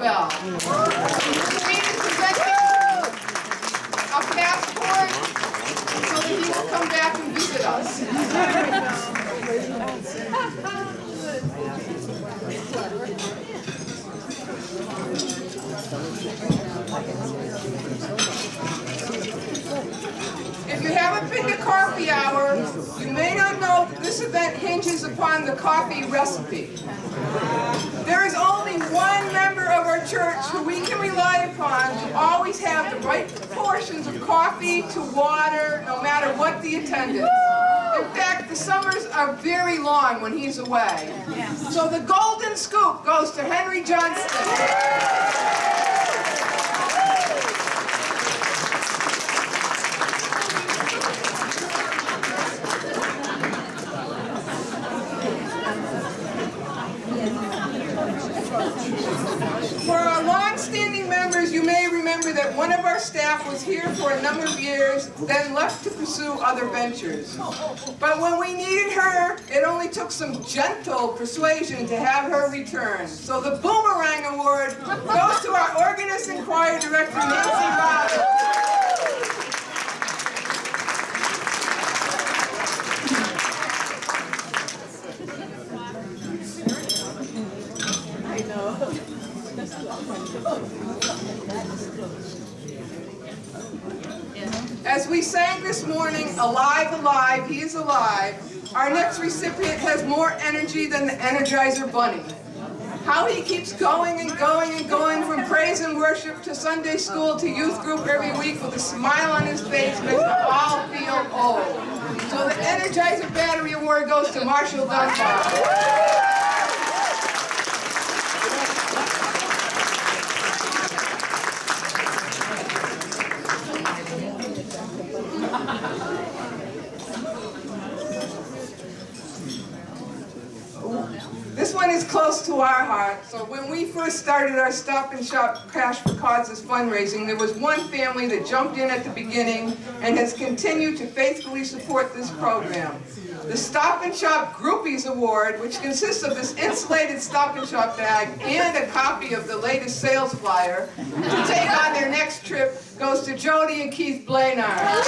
bell. We present a passport so that he will come back and visit us. If you haven't been to coffee hour, you may not know that this event hinges upon the coffee recipe. There is only one member of our church who we can rely upon to always have the right proportions of coffee to water, no matter what the attendance. In fact, the summers are very long when he's away. So the golden scoop goes to Henry Johnston. For our long-standing members, you may remember that one of our staff was here for a number of years, then left to pursue other ventures. But when we needed her, it only took some gentle persuasion to have her return. So the Boomerang Award goes to our organist and choir director, Nancy Robbins. As we sang this morning, Alive, Alive, He is Alive, our next recipient has more energy than the Energizer Bunny. How he keeps going and going and going from praise and worship to Sunday school to youth group every week with a smile on his face makes us all feel old. So the Energizer Battery Award goes to Marshall Dunbar. This one is close to our heart. So when we first started our Stop and Shop Cash for Causes fundraising, there was one family that jumped in at the beginning and has continued to faithfully support this program. The Stop and Shop Groupies Award, which consists of this insulated Stop and Shop bag and a copy of the latest sales flyer to take on their next trip, goes to Jody and Keith Blainard.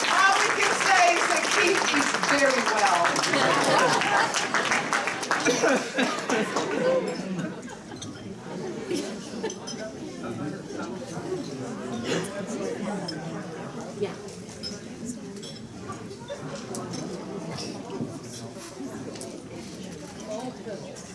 All we can say is that Keith eats very well.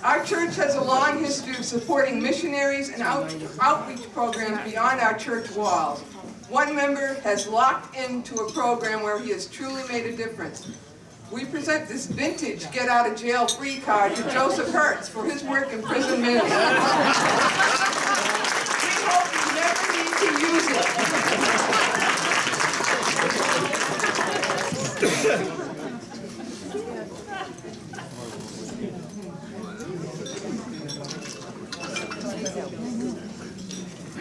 Our church has a long history of supporting missionaries and outreach programs beyond our church walls. One member has locked into a program where he has truly made a difference. We present this vintage get-out-of-jail-free card to Joseph Hertz for his work in prison ministry. We hope you never need to use it.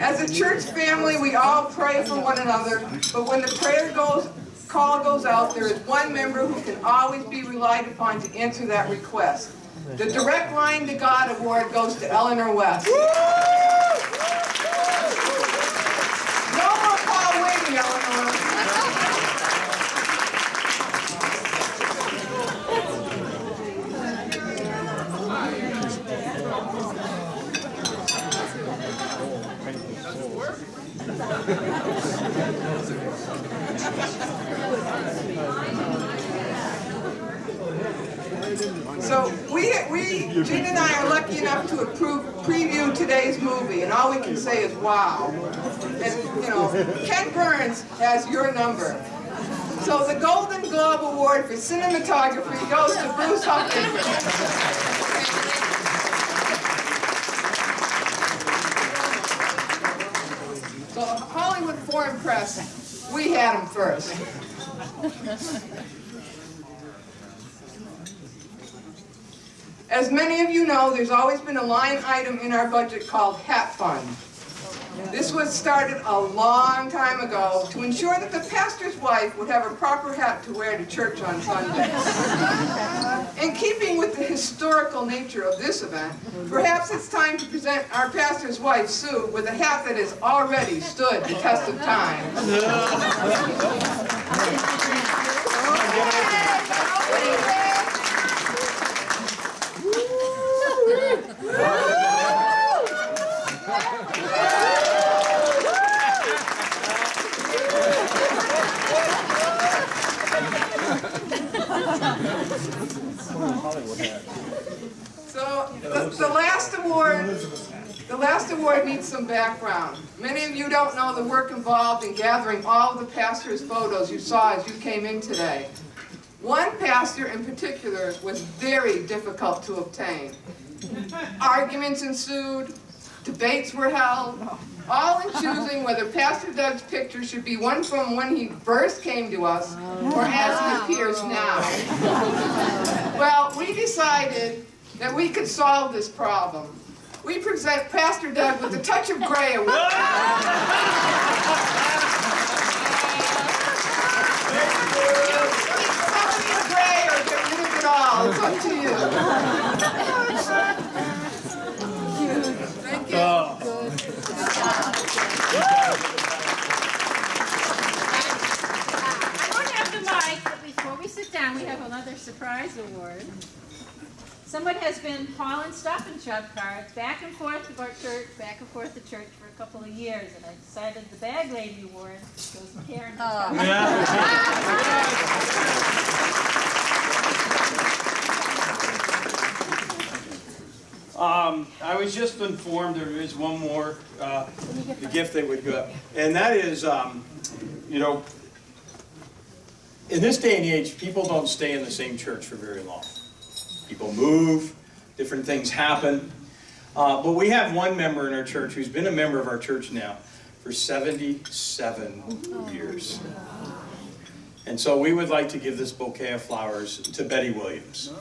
As a church family, we all pray for one another, but when the prayer call goes out, there is one member who can always be relied upon to answer that request. The Direct Line to God Award goes to Eleanor West. No more call waiting, Eleanor. So Gene and I are lucky enough to preview today's movie, and all we can say is wow. And, you know, Ken Burns has your number. So the Golden Globe Award for cinematography goes to Bruce Huffington. So Hollywood Foreign Press, we had him first. As many of you know, there's always been a line item in our budget called Hat Fund. This was started a long time ago to ensure that the pastor's wife would have a proper hat to wear to church on Sundays. In keeping with the historical nature of this event, perhaps it's time to present our pastor's wife, Sue, with a hat that has already stood the test of time. So the last award needs some background. Many of you don't know the work involved in gathering all of the pastors' photos you saw as you came in today. One pastor in particular was very difficult to obtain. Arguments ensued, debates were held, all in choosing whether Pastor Doug's picture should be one from when he first came to us or as he appears now. Well, we decided that we could solve this problem. We present Pastor Doug with the Touch of Gray Award. Somebody's gray or get rid of it all. It's up to you. Thank you. I don't have the mic, but before we sit down, we have another surprise award. Someone has been hauling Stop and Shop cards back and forth to our church, back and forth to church for a couple of years, and I decided the Bag Lady Award goes to Karen. I was just informed there is one more gift that would go, and that is, you know, in this day and age, people don't stay in the same church for very long. People move, different things happen, but we have one member in our church who's been a member of our church now for 77 years. And so we would like to give this bouquet of flowers to Betty Williams.